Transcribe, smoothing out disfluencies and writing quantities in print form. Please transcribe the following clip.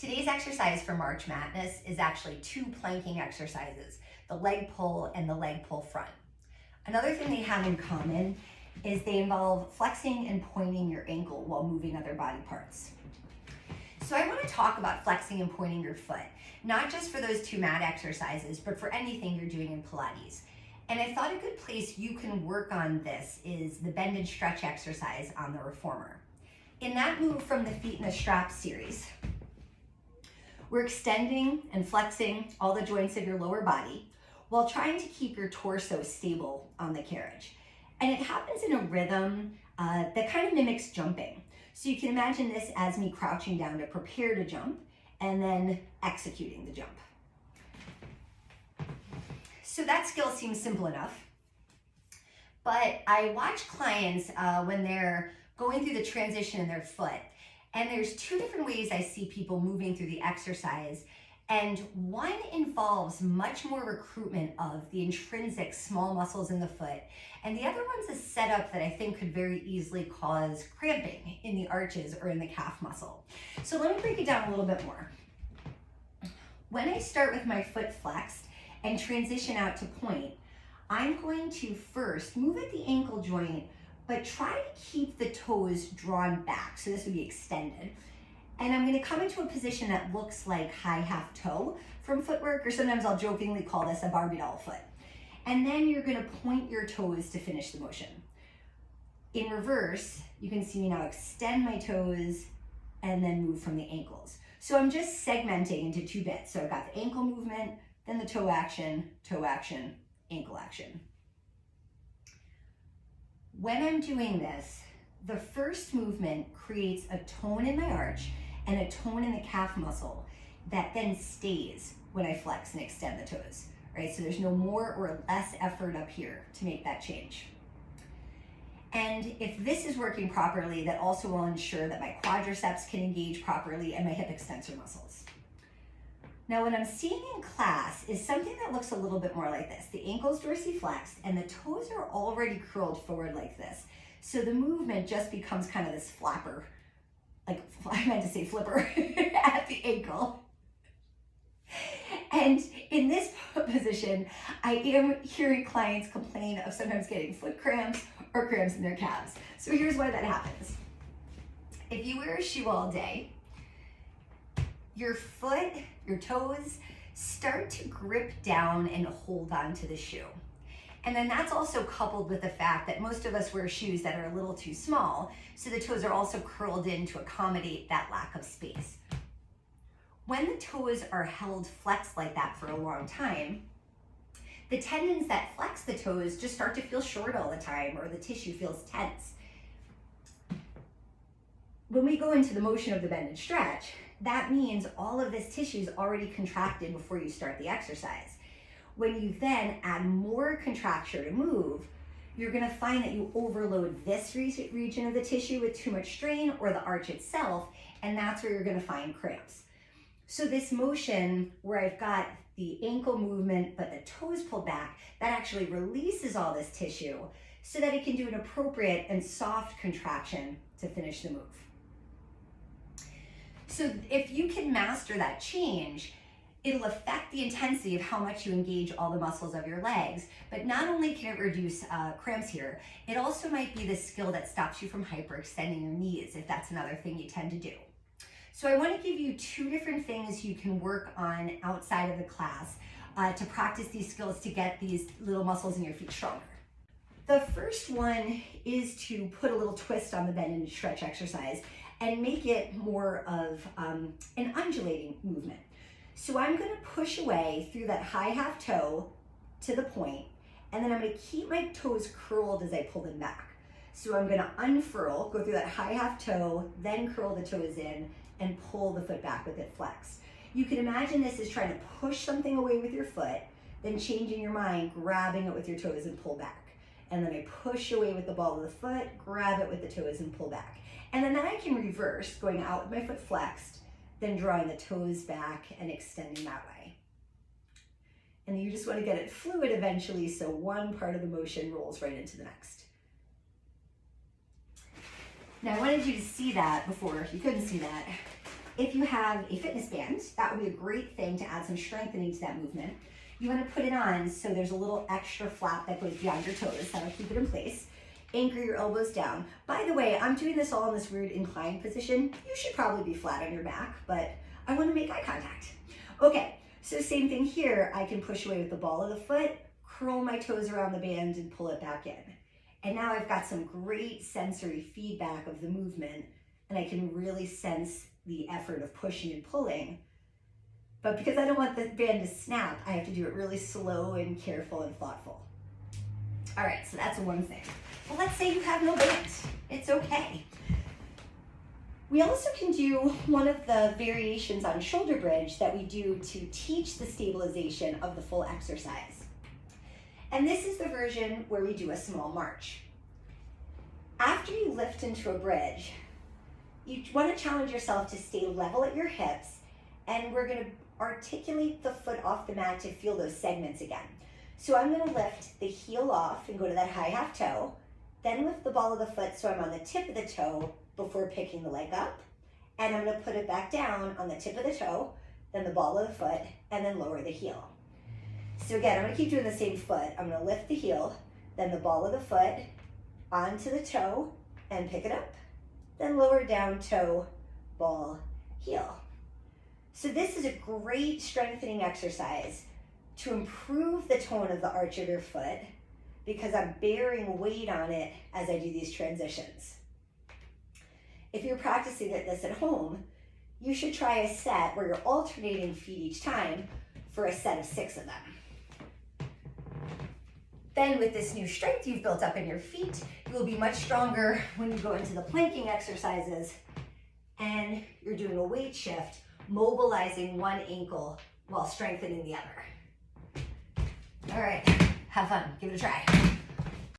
Today's exercise for March Madness is actually two planking exercises, the leg pull and the leg pull front. Another thing they have in common is they involve flexing and pointing your ankle while moving other body parts. So I want to talk about flexing and pointing your foot, not just for those two mat exercises, but for anything you're doing in Pilates. And I thought a good place you can work on this is the bend and stretch exercise on the reformer. In that move from the feet in the strap series, we're extending and flexing all the joints of your lower body while trying to keep your torso stable on the carriage. And it happens in a rhythm that kind of mimics jumping. So you can imagine this as me crouching down to prepare to jump and then executing the jump. So that skill seems simple enough, but I watch clients when they're going through the transition in their foot, and there's two different ways I see people moving through the exercise, and one involves much more recruitment of the intrinsic small muscles in the foot, and the other one's a setup that I think could very easily cause cramping in the arches or in the calf muscle. So let me break it down a little bit more. When I start with my foot flexed and transition out to point, I'm going to first move at the ankle joint, but try to keep the toes drawn back. So this would be extended. And I'm gonna come into a position that looks like high half toe from footwork, or sometimes I'll jokingly call this a Barbie doll foot. And then you're gonna point your toes to finish the motion. In reverse, you can see me now extend my toes and then move from the ankles. So I'm just segmenting into two bits. So I've got the ankle movement, then the toe action, ankle action. When I'm doing this, the first movement creates a tone in my arch and a tone in the calf muscle that then stays when I flex and extend the toes, right? So there's no more or less effort up here to make that change. And if this is working properly, that also will ensure that my quadriceps can engage properly and my hip extensor muscles. Now, what I'm seeing in class is something that looks a little bit more like this. The ankle's dorsiflexed and the toes are already curled forward like this. So the movement just becomes kind of this flapper, like I meant to say flipper at the ankle. And in this position, I am hearing clients complain of sometimes getting foot cramps or cramps in their calves. So here's why that happens. If you wear a shoe all day, your foot, your toes start to grip down and hold on to the shoe. And then that's also coupled with the fact that most of us wear shoes that are a little too small, so the toes are also curled in to accommodate that lack of space. When the toes are held flexed like that for a long time, the tendons that flex the toes just start to feel short all the time, or the tissue feels tense. When we go into the motion of the bend and stretch, that means all of this tissue is already contracted before you start the exercise. When you then add more contracture to move, you're gonna find that you overload this region of the tissue with too much strain, or the arch itself, and that's where you're gonna find cramps. So this motion where I've got the ankle movement but the toes pulled back, that actually releases all this tissue so that it can do an appropriate and soft contraction to finish the move. So if you can master that change, it'll affect the intensity of how much you engage all the muscles of your legs, but not only can it reduce cramps here, it also might be the skill that stops you from hyperextending your knees, if that's another thing you tend to do. So I want to give you two different things you can work on outside of the class to practice these skills to get these little muscles in your feet stronger. The first one is to put a little twist on the bend and stretch exercise and make it more of an undulating movement. So I'm gonna push away through that high half toe to the point, and then I'm gonna keep my toes curled as I pull them back. So I'm gonna unfurl, go through that high half toe, then curl the toes in and pull the foot back with it flexed. You can imagine this as trying to push something away with your foot, then changing your mind, grabbing it with your toes and pull back. And then I push away with the ball of the foot, grab it with the toes and pull back. And then I can reverse, going out with my foot flexed, then drawing the toes back and extending that way. And you just want to get it fluid eventually, so one part of the motion rolls right into the next. Now I wanted you to see that before, if you couldn't see that. if you have a fitness band, that would be a great thing to add some strengthening to that movement. You want to put it on so there's a little extra flap that goes beyond your toes. That'll keep it in place. Anchor your elbows down. By the way, I'm doing this all in this weird inclined position. You should probably be flat on your back, but I want to make eye contact. Okay, so same thing here. I can push away with the ball of the foot, curl my toes around the band and pull it back in. And now I've got some great sensory feedback of the movement, and I can really sense the effort of pushing and pulling. But because I don't want the band to snap, I have to do it really slow and careful and thoughtful. All right, so that's one thing. Well, let's say you have no band. It's okay. We also can do one of the variations on shoulder bridge that we do to teach the stabilization of the full exercise. And this is the version where we do a small march. After you lift into a bridge, you want to challenge yourself to stay level at your hips, and we're going to articulate the foot off the mat to feel those segments again. So I'm going to lift the heel off and go to that high half toe, then lift the ball of the foot so I'm on the tip of the toe before picking the leg up, and I'm going to put it back down on the tip of the toe, then the ball of the foot, and then lower the heel. So again, I'm going to keep doing the same foot. I'm going to lift the heel, then the ball of the foot onto the toe and pick it up, then lower down toe, ball, heel. So this is a great strengthening exercise to improve the tone of the arch of your foot because I'm bearing weight on it as I do these transitions. If you're practicing this at home, you should try a set where you're alternating feet each time for a set of 6 of them. Then with this new strength you've built up in your feet, you will be much stronger when you go into the planking exercises and you're doing a weight shift, mobilizing one ankle while strengthening the other. All right, have fun, give it a try.